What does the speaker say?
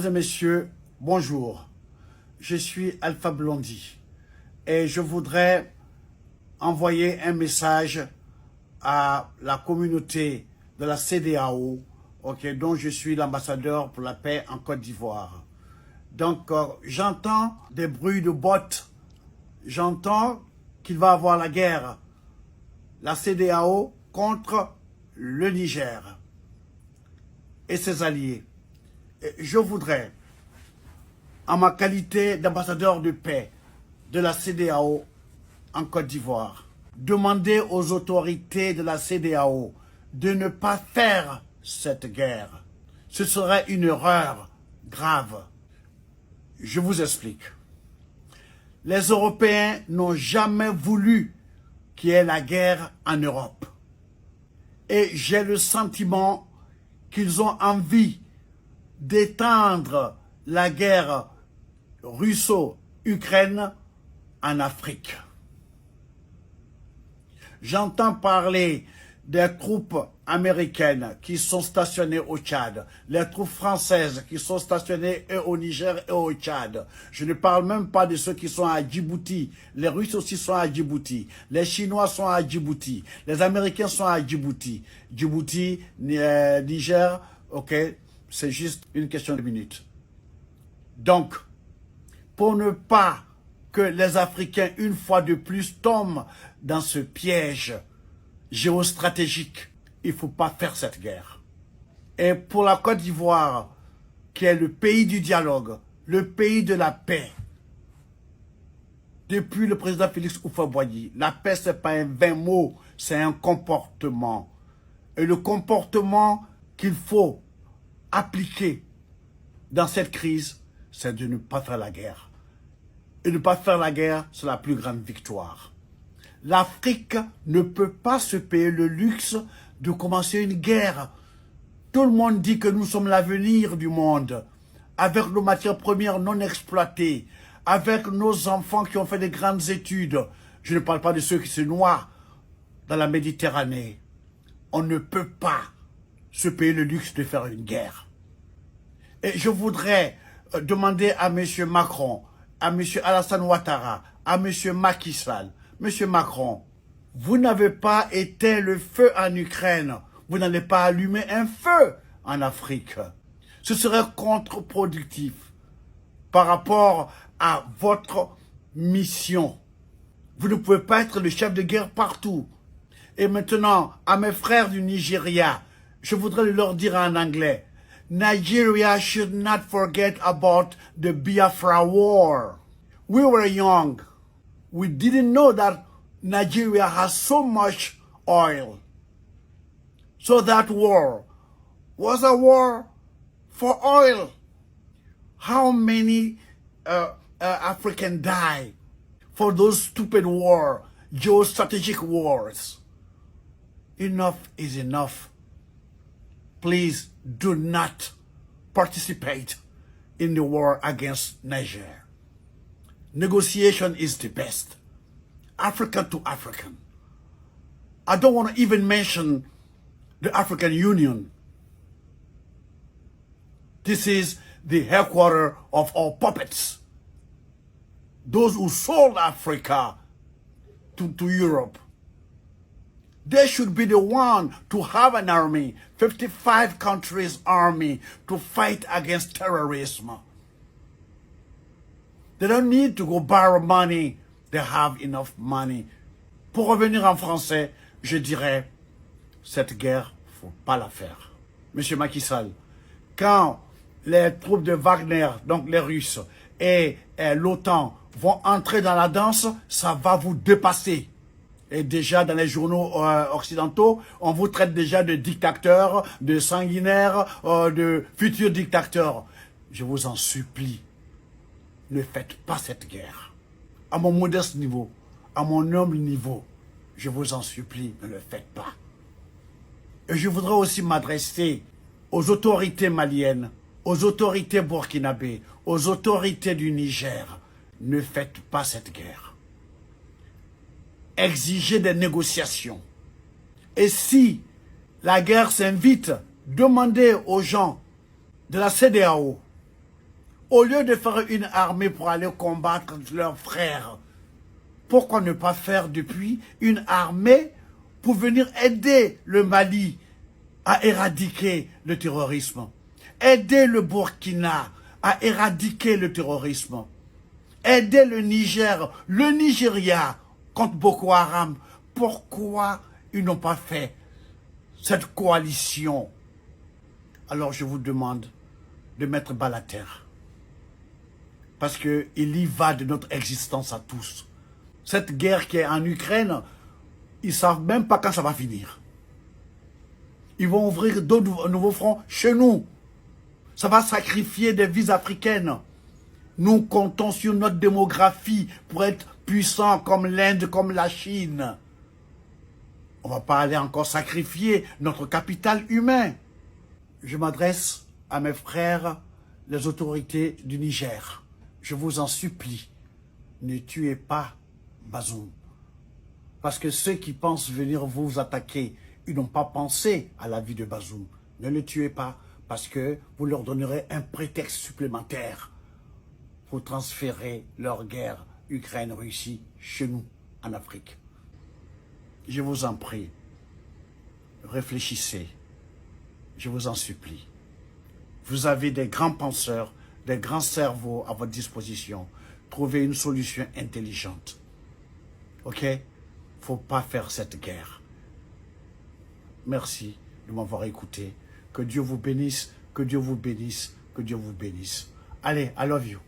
Mesdames et messieurs, bonjour. Je suis Alpha Blondy et je voudrais envoyer un message à la communauté de la CEDEAO, dont je suis l'ambassadeur pour la paix en Côte d'Ivoire. Donc, j'entends des bruits de bottes, j'entends qu'il va y avoir la guerre, la CEDEAO contre le Niger et ses alliés. Et je voudrais, en ma qualité d'ambassadeur de paix de la CEDEAO en Côte d'Ivoire, demander aux autorités de la CEDEAO de ne pas faire cette guerre. Ce serait une erreur grave. Je vous explique. Les Européens n'ont jamais voulu qu'il y ait la guerre en Europe. Et j'ai le sentiment qu'ils ont envie d'étendre la guerre russo-ukraine en Afrique. J'entends parler des troupes américaines qui sont stationnées au Tchad, les troupes françaises qui sont stationnées au Niger et au Tchad. Je ne parle même pas de ceux qui sont à Djibouti. Les Russes aussi sont à Djibouti. Les Chinois sont à Djibouti. Les Américains sont à Djibouti. Djibouti, Niger, ok, c'est juste une question de minutes. Donc, pour ne pas que les Africains, une fois de plus, tombent dans ce piège géostratégique, il ne faut pas faire cette guerre. Et pour la Côte d'Ivoire, qui est le pays du dialogue, le pays de la paix, depuis le président Félix Houphouët-Boigny, la paix, ce n'est pas un vain mot, c'est un comportement. Et le comportement qu'il faut appliquer dans cette crise, c'est de ne pas faire la guerre. Et ne pas faire la guerre, c'est la plus grande victoire. L'Afrique ne peut pas se payer le luxe de commencer une guerre. Tout le monde dit que nous sommes l'avenir du monde, avec nos matières premières non exploitées, avec nos enfants qui ont fait des grandes études. Je ne parle pas de ceux qui se noient dans la Méditerranée. On ne peut pas se payer le luxe de faire une guerre. Et je voudrais demander à M. Macron, à M. Alassane Ouattara, à M. Macky Sall, M. Macron, vous n'avez pas éteint le feu en Ukraine, vous n'allez pas allumer un feu en Afrique. Ce serait contre-productif par rapport à votre mission. Vous ne pouvez pas être le chef de guerre partout. Et maintenant, à mes frères du Nigeria, je voudrais leur dire en anglais, Nigeria should not forget about the Biafra war. We were young. We didn't know that Nigeria has so much oil. So that war was a war for oil. How many Africans died for those stupid wars, geostrategic wars? Enough is enough. Please do not participate in the war against Niger. Negotiation is the best. African to African. I don't want to even mention the African Union. This is the headquarters of all puppets. Those who sold Africa to Europe. They should be the one to have an army, 55 countries army, to fight against terrorism. They don't need to go borrow money. They have enough money. Pour revenir en français, je dirais, cette guerre, il ne faut pas la faire. Monsieur Macky Sall, quand les troupes de Wagner, donc les Russes, et l'OTAN vont entrer dans la danse, ça va vous dépasser. Et déjà dans les journaux occidentaux, on vous traite déjà de dictateurs, de sanguinaires, de futurs dictateurs. Je vous en supplie, ne faites pas cette guerre. À mon modeste niveau, à mon humble niveau, je vous en supplie, ne le faites pas. Et je voudrais aussi m'adresser aux autorités maliennes, aux autorités burkinabées, aux autorités du Niger. Ne faites pas cette guerre. Exigez des négociations. Et si la guerre s'invite, demandez aux gens de la CEDEAO Au lieu de faire une armée pour aller combattre leurs frères, pourquoi ne pas faire depuis une armée pour venir aider le Mali à éradiquer le terrorisme, aider le Burkina à éradiquer le terrorisme, aider le Niger, le Nigeria contre Boko Haram. Pourquoi ils n'ont pas fait cette coalition? Alors je vous demande de mettre bas la terre. Parce qu'il y va de notre existence à tous. Cette guerre qui est en Ukraine, ils ne savent même pas quand ça va finir. Ils vont ouvrir d'autres nouveaux fronts chez nous. Ça va sacrifier des vies africaines. Nous comptons sur notre démographie pour être puissants comme l'Inde, comme la Chine. On ne va pas aller encore sacrifier notre capital humain. Je m'adresse à mes frères, les autorités du Niger. Je vous en supplie, ne tuez pas Bazoum. Parce que ceux qui pensent venir vous attaquer, ils n'ont pas pensé à la vie de Bazoum. Ne le tuez pas, parce que vous leur donnerez un prétexte supplémentaire pour transférer leur guerre Ukraine-Russie chez nous, en Afrique. Je vous en prie, réfléchissez, je vous en supplie. Vous avez des grands penseurs, des grands cerveaux à votre disposition. Trouvez une solution intelligente. Ok? Il ne faut pas faire cette guerre. Merci de m'avoir écouté. Que Dieu vous bénisse, que Dieu vous bénisse, que Dieu vous bénisse. Allez, I love you.